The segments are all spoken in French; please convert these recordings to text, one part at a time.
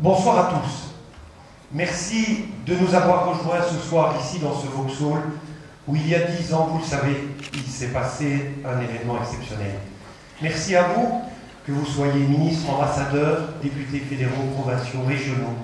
Bonsoir à tous. Merci de nous avoir rejoints ce soir ici dans ce Vauxhall où il y a 10 ans, vous le savez, il s'est passé un événement exceptionnel. Merci à vous, que vous soyez ministres, ambassadeurs, députés fédéraux, provinciaux, régionaux.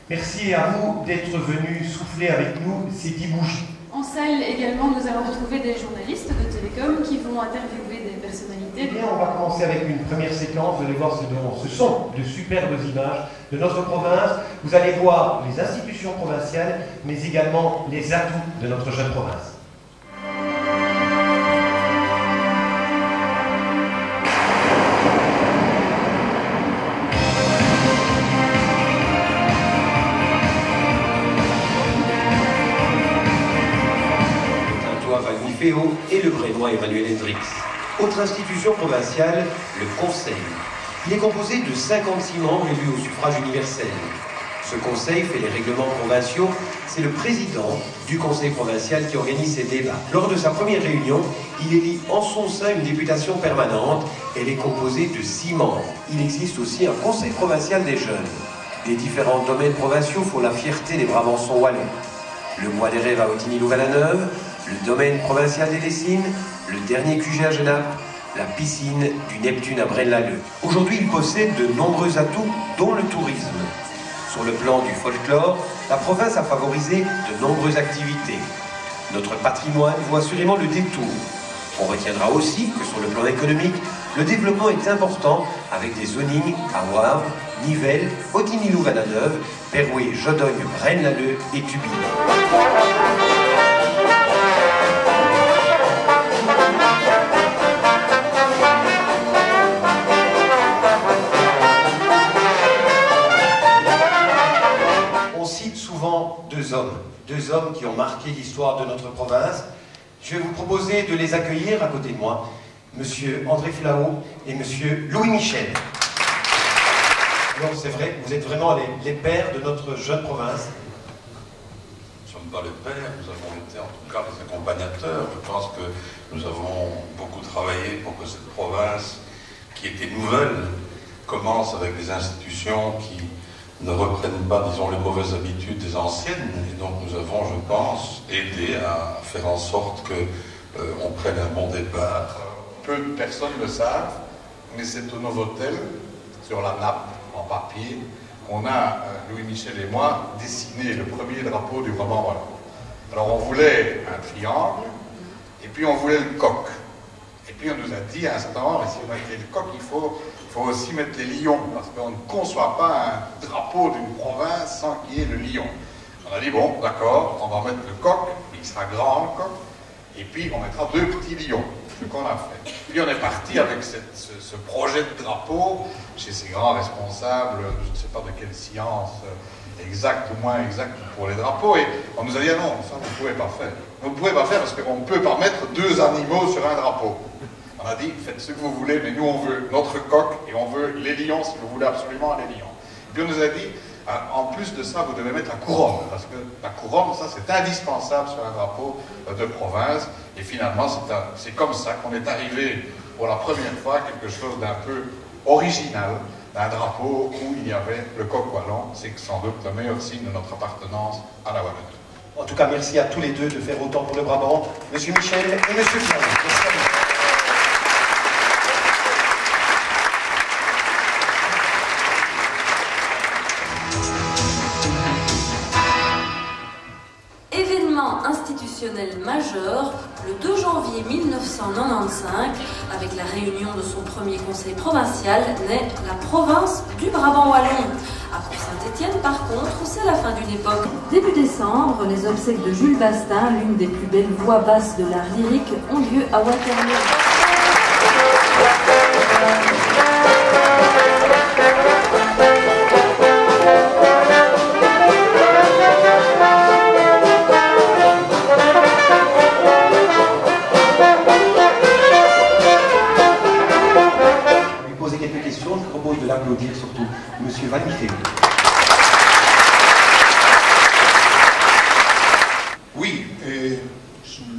Merci à vous d'être venus souffler avec nous ces 10 bougies. En salle également, nous allons retrouver des journalistes de Télécom qui vont interviewer des personnalités. Eh bien, on va commencer avec une première séquence. Vous allez voir ce sont de superbes images de notre province. Vous allez voir les institutions provinciales, mais également les atouts de notre jeune province. Et le Brénois Emmanuel Hendrix. Autre institution provinciale, le Conseil. Il est composé de 56 membres élus au suffrage universel. Ce conseil fait les règlements provinciaux. C'est le président du conseil provincial qui organise ces débats. Lors de sa première réunion, il élit en son sein une députation permanente. Elle est composée de 6 membres. Il existe aussi un conseil provincial des jeunes. Les différents domaines provinciaux font la fierté des Brabançons wallons. Le Bois des Rêves à Ottignies-Louvain-la-Neuve, le domaine provincial des Dessines, le dernier QG à Genappe, la piscine du Neptune à Braine-l'Alleud. Aujourd'hui, il possède de nombreux atouts, dont le tourisme. Sur le plan du folklore, la province a favorisé de nombreuses activités. Notre patrimoine voit assurément le détour. On retiendra aussi que sur le plan économique, le développement est important avec des zonings à Wavre, Nivelles, Ottignies-Louvain-la-Neuve, Perouet, Jodogne, Braine-l'Alleud et Tuby. Deux hommes qui ont marqué l'histoire de notre province. Je vais vous proposer de les accueillir à côté de moi, Monsieur André Flahault et Monsieur Louis Michel. Alors c'est vrai, vous êtes vraiment les pères de notre jeune province. Nous ne sommes pas les pères, nous avons été en tout cas les accompagnateurs. Je pense que nous avons beaucoup travaillé pour que cette province, qui était nouvelle, commence avec des institutions qui ne reprennent pas, disons, les mauvaises habitudes des anciennes. Et donc nous avons, je pense, aidé à faire en sorte qu'on prenne un bon départ. Peu de personnes le savent, mais c'est au Novotel, sur la nappe, en papier, qu'on a, Louis Michel et moi, dessiné le premier drapeau du Brabant wallon. Alors on voulait un triangle, et puis on voulait le coq. Et puis on nous a dit à un certain moment, si on mettait le coq, il faut aussi mettre les lions, parce qu'on ne conçoit pas un drapeau d'une province sans qu'il y ait le lion. On a dit, bon, d'accord, on va mettre le coq, il sera grand le coq, et puis on mettra 2 petits lions, ce qu'on a fait. Puis on est parti avec ce projet de drapeau chez ces grands responsables, je ne sais pas de quelle science exacte ou moins exacte pour les drapeaux, et on nous a dit, ah non, ça vous ne pouvez pas faire. Vous ne pouvez pas faire parce qu'on ne peut pas mettre 2 animaux sur un drapeau. On a dit, faites ce que vous voulez, mais nous on veut notre coq et on veut les lions, si vous voulez absolument les lions. Puis on nous a dit, en plus de ça, vous devez mettre la couronne, parce que la couronne, ça c'est indispensable sur un drapeau de province. Et finalement, c'est comme ça qu'on est arrivé pour la première fois à quelque chose d'un peu original, d'un drapeau où il y avait le coq wallon. C'est sans doute le meilleur signe de notre appartenance à la Wallonie. En tout cas, merci à tous les deux de faire autant pour le Brabant, Monsieur Michel et Monsieur Flahault. Merci à vous. Institutionnel majeur, le 2 janvier 1995, avec la réunion de son premier conseil provincial, naît la province du Brabant wallon. À Port-Saint-Étienne, par contre, c'est la fin d'une époque. Début décembre, les obsèques de Jules Bastin, l'une des plus belles voix basses de l'art lyrique, ont lieu à Waterloo. Applaudir surtout Monsieur Vanifé. Oui, et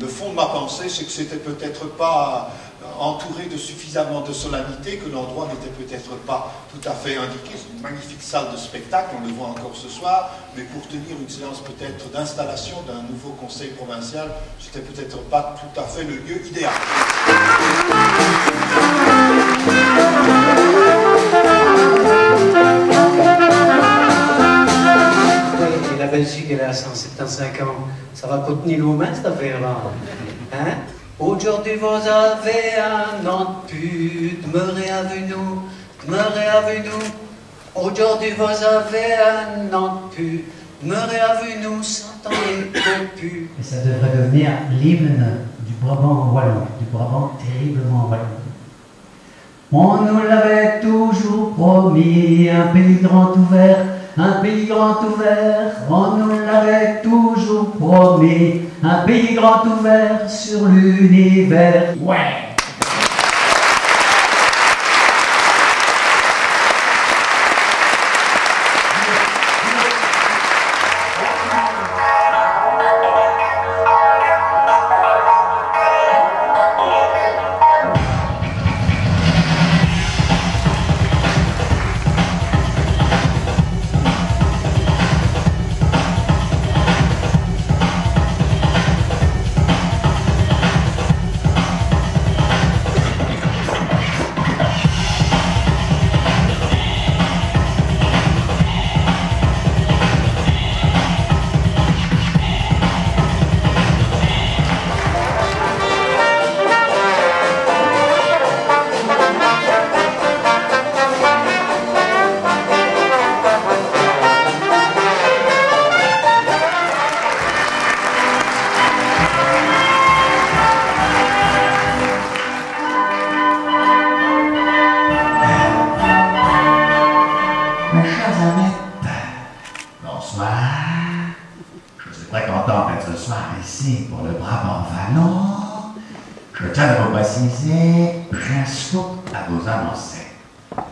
le fond de ma pensée, c'est que c'était peut-être pas entouré de suffisamment de solennité que l'endroit n'était peut-être pas tout à fait indiqué. C'est une magnifique salle de spectacle, on le voit encore ce soir, mais pour tenir une séance peut-être d'installation d'un nouveau conseil provincial, c'était peut-être pas tout à fait le lieu idéal. Et la Belgique, elle est à 175 ans. Ça va pas tenir l'eau main, cette affaire-là. Hein? Aujourd'hui, vous avez un an de plus, demeurez avec nous, demeurez avec nous. Aujourd'hui, vous avez un an de plus, demeurez avec nous, sans temps plus. Et ça devrait devenir l'hymne du Brabant wallon, du Brabant terriblement wallon. On nous l'avait toujours promis, un pays grand ouvert, un pays grand ouvert. On nous l'avait toujours promis, un pays grand ouvert sur l'univers. Ouais!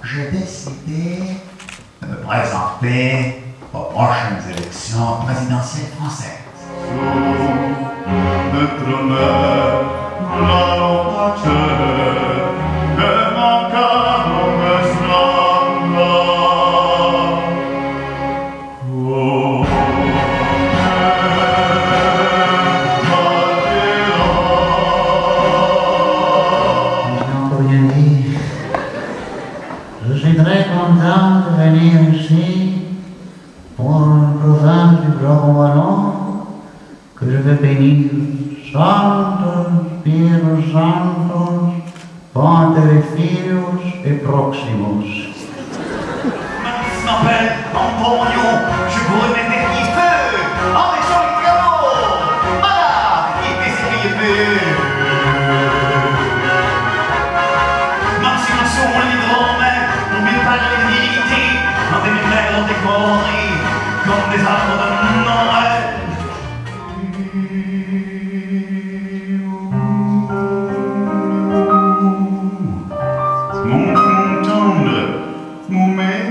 J'ai décidé de me présenter aux prochaines élections présidentielles françaises. Sous notre mer, la lampe de mon cœur me semble. Oh, je suis très content de venir ici pour une province du Brabant wallon que je vais bénir. Sanctus, Spiritus Sanctus, Pater et Filius et Proximus. Je m'appelle Antonio, je vous remets des petits feux en léchant les pianos. Voilà, il fait ses pieds. Maximation, l'hydromètre, on met pas les divinités, dans des mères décorées, comme des arbres de Noël. Mon tendre, mon mère,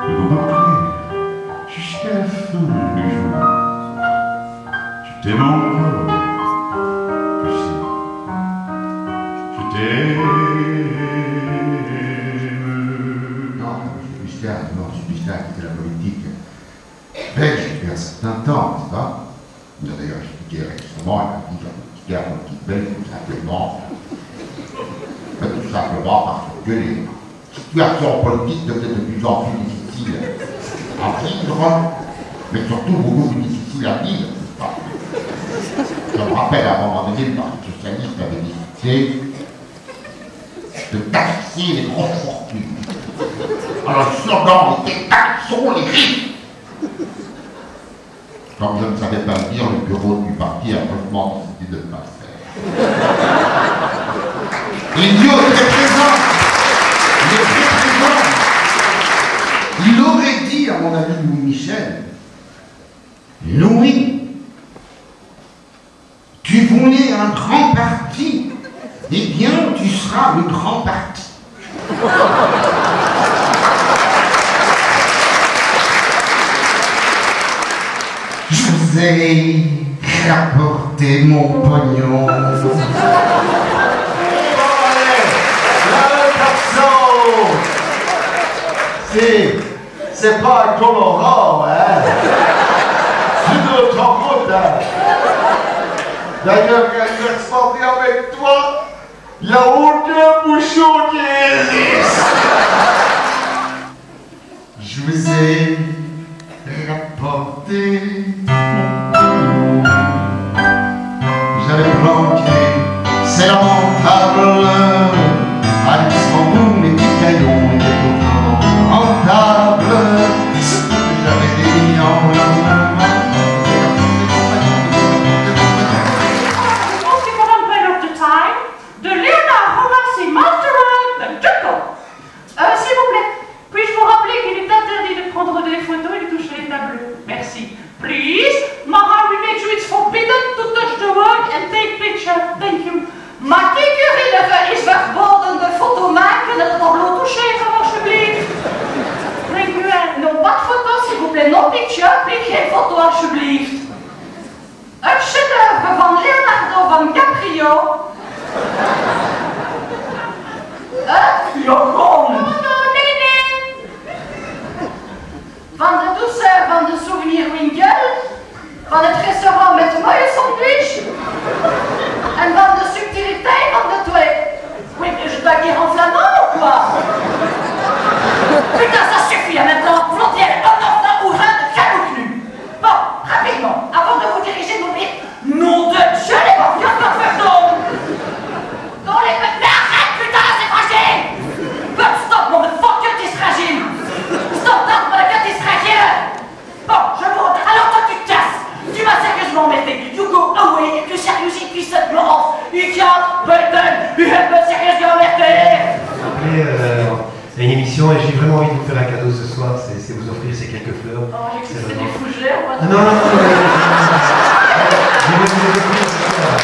je dois m'appeler jusqu'à la fin du jour. Je t'aime encore. C'était la politique belge depuis un certain temps, n'est-ce pas? Vous avez d'ailleurs expliqué récemment, la politique belge, tout simplement parce que les situations politiques devenaient de plus en plus difficiles à vivre, mais surtout beaucoup plus difficiles à vivre, n'est-ce pas? Je me rappelle à un moment donné, le Parti socialiste avait décidé de taxer les grosses fortunes. Alors le slogan était « taxons les riches ». Comme je ne savais pas le dire, le bureau du parti a vraiment décidé de ne pas le faire. L'idiot est très présent. Il est très présent. Il aurait dit, à mon ami Louis Michel, « Louis, tu voulais un grand parti, eh bien tu seras le grand parti. » Je vous ai rapporter mon pognon. C'est pas un colorant, hein. C'est notre route, hein. D'ailleurs, quand je vais sortir avec toi, il n'y a aucun bouchon qui résiste. Je vous ai rapporté mon pognon. J'avais planqué, c'est lamentable, à Luxembourg, mes petits caillons étaient pourtant rentables. J'avais des millions. De Léonard Romancé, Masterwork de Joko. S'il vous plaît, puis-je vous rappeler qu'il est interdit de prendre des photos et de toucher les tableaux? Merci. Please, Mara remakes you it's forbidden to touch the work and take pictures. Thank you. Maar kijk u herinneren is verboden de foto maken en het tableau toucheren, alsjeblieft. Thank you. Non, pas de photo, s'il vous plaît. Non picture, puis geen foto, alsjeblieft. Een chef-d'œuvre van Leonardo van Caprio. Jochon! Nee. Van de douceur van de souvenir Winkel, van het restaurant met de mooie sandwich en van de subtiliteit van de twee. Oui, mais je dois dire en flamand ou quoi? Putain, ça suffit, maintenant, Flantière, un enfant ou un jaloux nu. Bon, rapidement, avant de vous diriger mon livre, nom de Dieu, les morts, pas faire d'homme. Dans les... Mais arrête, putain, c'est fragile! But stop, motherfucker, t'es fragile! Stop that, motherfucker, t'es fragile! Bon, je vous... Alors toi, tu te casses! Tu m'as sérieusement emmerdé! You go away, if you seriously piece of Laurence! You can't, button! You have me seriously emmerdé! Il y a une émission et j'ai vraiment envie de vous faire un cadeau ce soir, c'est vous offrir ces quelques fleurs. Oh, j'ai cru que c'était des fougères, moi. Ah non, je vais vous les offrir ce soir.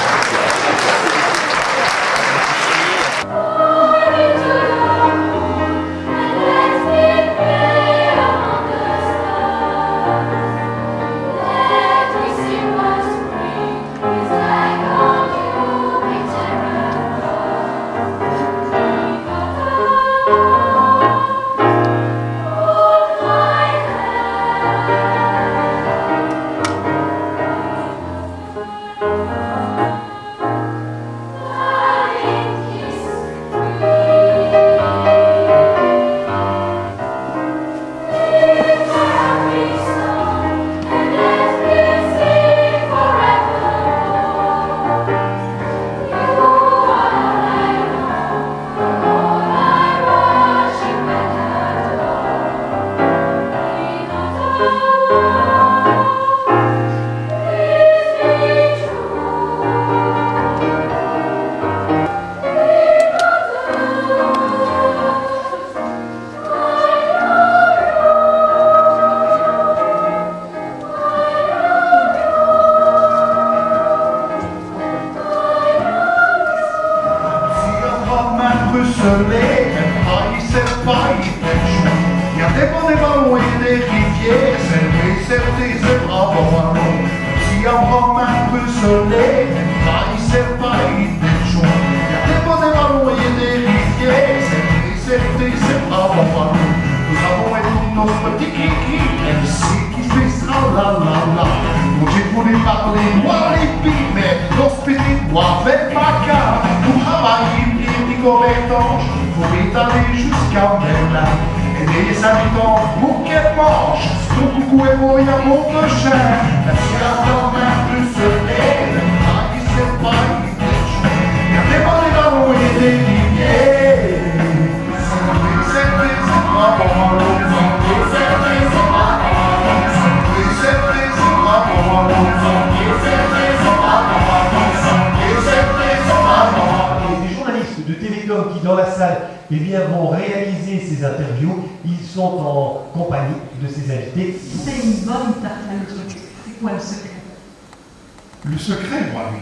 Le secret, moi, oui.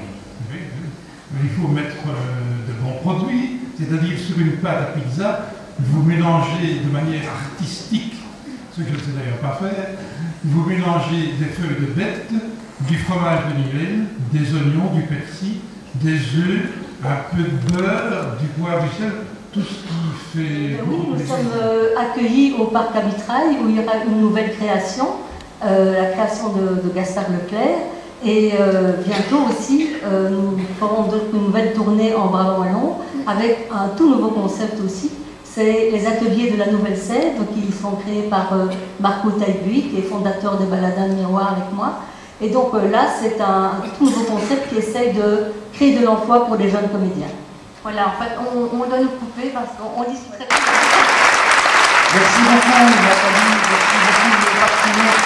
Il faut mettre de bons produits, c'est-à-dire sur une pâte à pizza, vous mélangez de manière artistique, ce que je ne sais d'ailleurs pas faire, vous mélangez des feuilles de bête du fromage de Nivelles, des oignons, du persil, des œufs, un peu de beurre, du poivre, du sel, tout ce qui fait... Oui, nous sommes accueillis au Parc à Vitrail où il y aura une nouvelle création, la création de Gaspard Leclerc. Et bientôt aussi, nous ferons une nouvelle tournée en Brabant Wallon avec un tout nouveau concept aussi. C'est les ateliers de la Nouvelle Sève qui sont créés par Marco Taillebuy, qui est fondateur des Baladins de Miroir avec moi. Et donc là, c'est un tout nouveau concept qui essaye de créer de l'emploi pour les jeunes comédiens. Voilà, en fait, on doit nous couper parce qu'on discuterait pas. Merci beaucoup, Nathalie. Merci beaucoup, les partenaires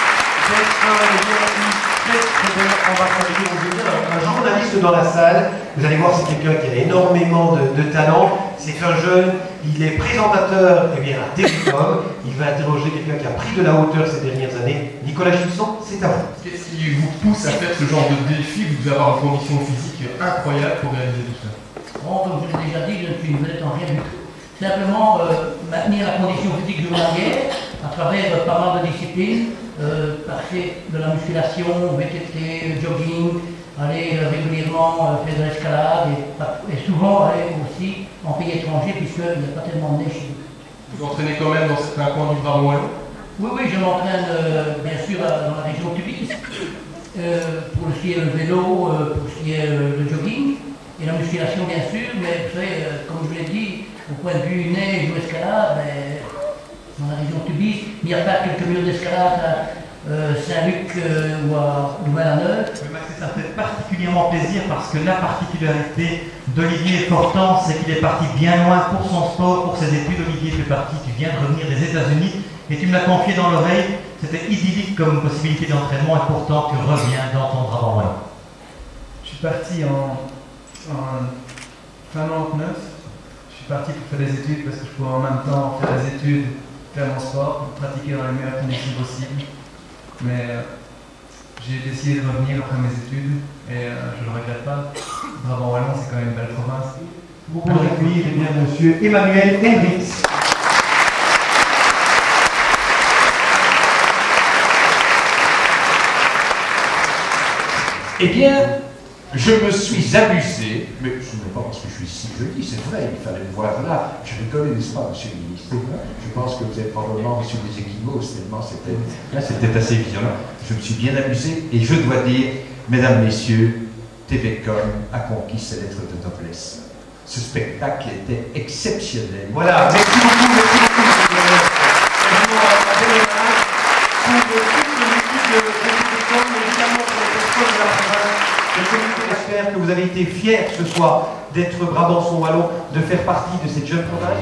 d'être très bien ambassadeur. Un journaliste dans la salle, vous allez voir, c'est quelqu'un qui a énormément de talent. C'est un jeune, il est présentateur à Télécom. Il va interroger quelqu'un qui a pris de la hauteur ces dernières années. Nicolas Chisson, c'est à vous. Qu'est-ce qui vous pousse à faire ce genre de défi? Vous devez avoir une condition physique incroyable pour réaliser tout ça. Bon, comme je l'ai déjà dit, je ne suis une vedette en rien du tout. Simplement maintenir la condition physique journalière à travers pas mal de disciplines, passer de la musculation, VTT, jogging, aller régulièrement faire de l'escalade et souvent aller aussi en pays étranger puisqu'il n'y a pas tellement de neige chez nous. Vous entraînez quand même dans certains coins du Brabant Wallon? Oui, je m'entraîne bien sûr dans la région Tubis pour ce qui est le vélo, pour ce qui est le jogging et la musculation bien sûr, mais vous savez, comme je vous l'ai dit, au point de vue neige ou escalade, dans la région Tubis, il n'y a pas quelques murs d'escalade à Saint-Luc ou à Louvain-la-Neuve. Ça me fait particulièrement plaisir parce que la particularité d'Olivier Fortan, c'est qu'il est parti bien loin pour son sport, pour ses études. Olivier fait partie, tu viens de revenir des États-Unis et tu me l'as confié dans l'oreille. C'était idyllique comme possibilité d'entraînement et pourtant tu reviens dans ton Brabant Wallon. Je suis parti en fin 99. Je suis parti pour faire des études parce que je pouvais en même temps faire des études, faire mon sport, pratiquer dans les meilleures conditions possibles. Mais j'ai décidé de revenir après mes études et je ne le regrette pas. Brabant Wallon, c'est quand même une belle province. Vous pouvez accueillir monsieur Emmanuel Hendrix. Eh bien, je me suis amusé, mais ce n'est pas parce que je suis si joli, c'est vrai, il fallait me voir là. Je rigolais, n'est-ce pas, monsieur le ministre? Je pense que vous êtes probablement reçu des échymoses, tellement c'était assez violent. Je me suis bien amusé, et je dois dire, mesdames, messieurs, Télécom a conquis ses lettres de noblesse. Ce spectacle était exceptionnel. Voilà, merci beaucoup, merci beaucoup. J'espère que vous avez été fiers ce soir d'être Brabançon Wallon, de faire partie de cette jeune province.